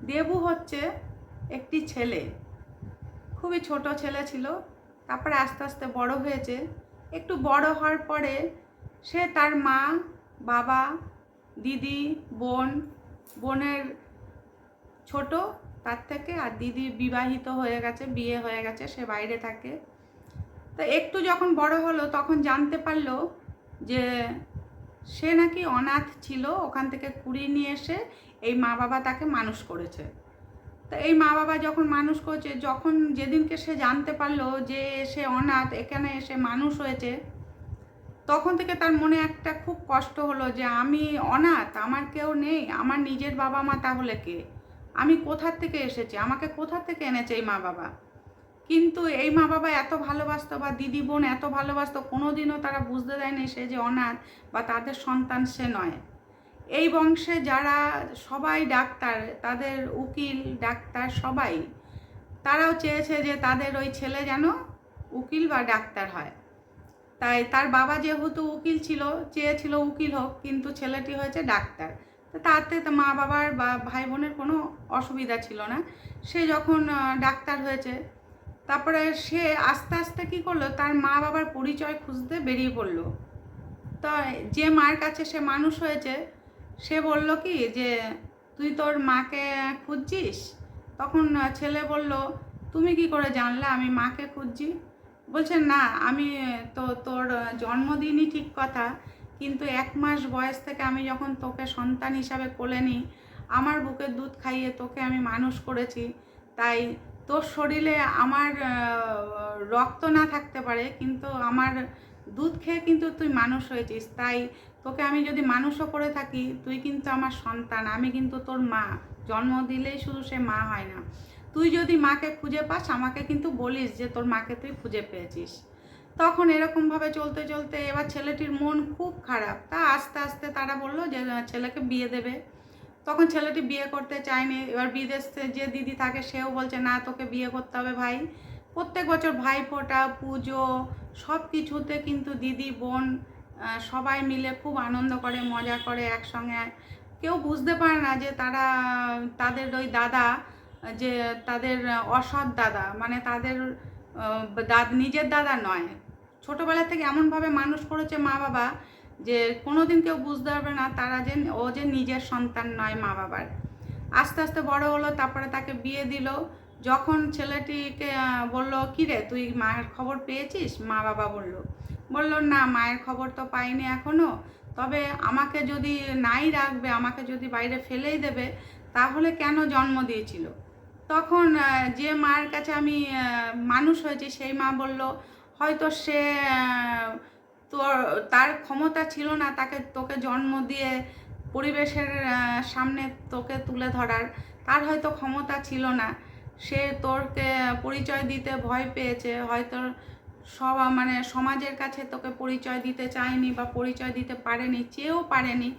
দেবু হচ্ছে একটি ছেলে, খুবই ছোট ছেলে ছিল। তারপরে আস্তে আস্তে বড় হয়েছে। একটু বড় হওয়ার পরে সে তার মা, বাবা, দিদি, বোনের ছোট তার থেকে, আর দিদি বিবাহিত হয়ে গেছে, বিয়ে হয়ে গেছে, সে বাইরে থাকে। তো একটু যখন বড় হলো তখন জানতে পারলো যে সে নাকি অনাথ ছিল, ওখান থেকে কুড়িয়ে নিয়ে এসে এই মা বাবা তাকে মানুষ করেছে। তো এই মা বাবা যখন মানুষ করেছে, যখন যেদিনকে সে জানতে পারলো যে সে অনাথ, এখানে এসে মানুষ হয়েছে, তখন থেকে তার মনে একটা খুব কষ্ট হলো যে আমি অনাথ, আমার কেউ নেই, আমার নিজের বাবা মা তাহলে কে, আমি কোথার থেকে এসেছি, আমাকে কোথা থেকে এনেছে এই মা বাবা। কিন্তু এই মা বাবা এত ভালোবাসতো বা দিদি বোন এত ভালোবাসতো, কোনোদিনও তারা বুঝতে দেয়নি সে যে অনাথ বা তাদের সন্তান সে নয়। এই বংশে যারা সবাই ডাক্তার, তাদের উকিল ডাক্তার সবাই, তারাও চেয়েছে যে তাদের ওই ছেলে যেন উকিল বা ডাক্তার হয়। তাই তার বাবা যেহেতু উকিল ছিল, চেয়েছিল উকিল হোক, কিন্তু ছেলেটি হয়েছে ডাক্তার। তো তাতে মা বাবার বা ভাই বোনের কোনো অসুবিধা ছিল না। সে যখন ডাক্তার হয়েছে, তারপরে সে আস্তে আস্তে কী করলো, তার মা বাবার পরিচয় খুঁজতে বেরিয়ে পড়লো। তো যে মার কাছে সে মানুষ হয়েছে, সে বলল কি যে তুই তোর মাকে খুঁজছিস? তখন ছেলে বলল, তুমি কি করে জানলে আমি মাকে খুঁজছি? বলছে না, আমি তো তোর জন্মদিনই ঠিক কথা, কিন্তু 1 মাস বয়স থেকে আমি যখন তোকে সন্তান হিসাবে কোলে নিই, আমার বুকের দুধ খাইয়ে তোকে আমি মানুষ করেছি। তাই তোর শরীরে আমার রক্ত না থাকতে পারে, কিন্তু আমার দুধ খেয়ে কিন্তু তুই মানুষ হয়েছিস। তাই তোকে আমি যদি মানুষও করে থাকি, তুই কিন্তু আমার সন্তান, আমি কিন্তু তোর মা। জন্ম দিলেই শুধু সে মা হয় না, তুই যদি মাকে খুঁজে পাস আমাকে কিন্তু বলিস যে তোর মাকে তুই খুঁজে পেয়েছিস। তখন এরকমভাবে চলতে চলতে এবার ছেলেটির মন খুব খারাপ। তা আস্তে আস্তে তারা বললো যে ছেলেকে বিয়ে দেবে। তখন ছেলেটি বিয়ে করতে চায়নি। এবার বিদেশে যে দিদি থাকে সেও বলছে না, তোকে বিয়ে করতে হবে ভাই। প্রত্যেক বছর ভাইফোঁটা, পুজো, সব কিছুতে কিন্তু দিদি বোন সবাই মিলে খুব আনন্দ করে, মজা করে একসঙ্গে। কেউ বুঝতে পারে না যে তারা, তাদের ওই দাদা, যে তাদের অসৎ দাদা, মানে তাদের নিজের দাদা নয়। ছোটোবেলা থেকে এমনভাবে মানুষ করেছে মা বাবা যে কোনোদিন কেউ বুঝতে পারবে না তারা যে ও যে নিজের সন্তান নয় মা বাবার। আস্তে আস্তে বড় হলো, তারপরে তাকে বিয়ে দিল। যখন ছেলেটিকে বলল, কী রে তুই মায়ের খবর পেয়েছিস? মা বাবা বলল না, মায়ের খবর তো পাইনি এখনও, তবে আমাকে যদি নাই রাখবে, আমাকে যদি বাইরে ফেলেই দেবে, তাহলে কেন জন্ম দিয়েছিল? তখন যে মার কাছে আমি মানুষ হয়েছি সেই মা বলল, হয়তো সে তোর, তার ক্ষমতা ছিল না তোকে জন্ম দিয়ে পরিবেশের সামনে তোকে তুলে ধরার, তার হয়তো ক্ষমতা ছিল না। সে তোকে পরিচয় দিতে ভয় পেয়েছে, হয়তো মানে সমাজের কাছে তোকে পরিচয় দিতে চায়নি বা পরিচয় দিতে পারেনি, চেয়েও পারেনি।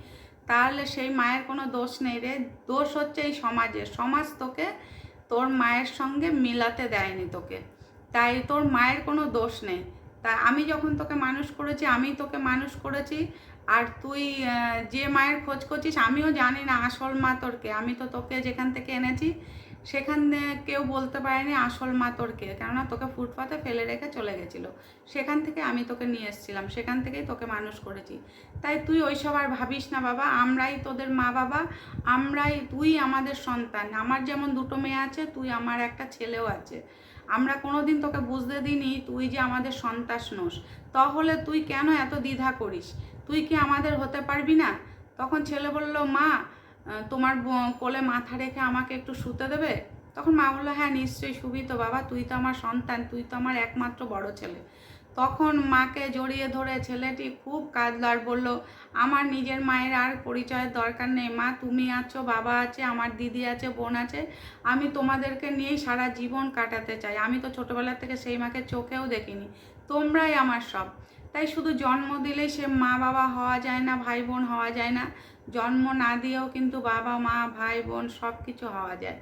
তাহলে সেই মায়ের কোনো দোষ নেই রে, দোষ হচ্ছে এই সমাজের। সমাজ তোকে তোর মায়ের সঙ্গে মিলাতে দেয়নি তোকে, তাই তোর মায়ের কোনো দোষ নেই। তাই আমি যখন তোকে মানুষ করেছি, আমি তোকে মানুষ করেছি। আর তুই যে মায়ের খোঁজ করছিস, আমিও জানি না আসল মা তোর কে। আমি তো তোকে যেখান থেকে এনেছি সেখানে কেউ বলতে পারেনি আসল মা তোর কে, কেননা তোকে ফুটপাতে ফেলে রেখে চলে গেছিলো। সেখান থেকে আমি তোকে নিয়ে এসেছিলাম, সেখান থেকেই তোকে মানুষ করেছি। তাই তুই ওইসব আর ভাবিস না বাবা, আমরাই তোদের মা বাবা, তুই আমাদের সন্তান। আমার যেমন 2টো মেয়ে আছে, তুই আমার একটা ছেলেও আছে। আমরা কোনোদিন তোকে বুঝতে দিইনি তুই যে আমাদের সন্তান নোস। তাহলে তুই কেন এত দ্বিধা করিস? তুই কি আমাদের হতে পারবি না? তখন ছেলে বলল, মা তোমার কোলে মাথা রেখে আমাকে একটু শুতে দেবে? তখন মা বললো, হ্যাঁ নিশ্চয়ই শুবি তো বাবা, তুই তো আমার সন্তান, তুই তো আমার একমাত্র বড় ছেলে। তখন মাকে জড়িয়ে ধরে ছেলেটি খুব কাঁদল আর বলল, আমার নিজের মায়ের আর পরিচয়ের দরকার নেই মা, তুমি আছো, বাবা আছে, আমার দিদি আছে, বোন আছে, আমি তোমাদেরকে নিয়েই সারা জীবন কাটাতে চাই। আমি তো ছোটোবেলা থেকে সেই মাকে চোখেও দেখিনি, তোমরাই আমার সব। তাই শুধু জন্ম দিলেই সে মা বাবা হওয়া যায় না, ভাই বোন হওয়া যায় না। জন্ম না দিয়েও কিন্তু বাবা মা ভাই বোন সব কিছু হওয়া যায়।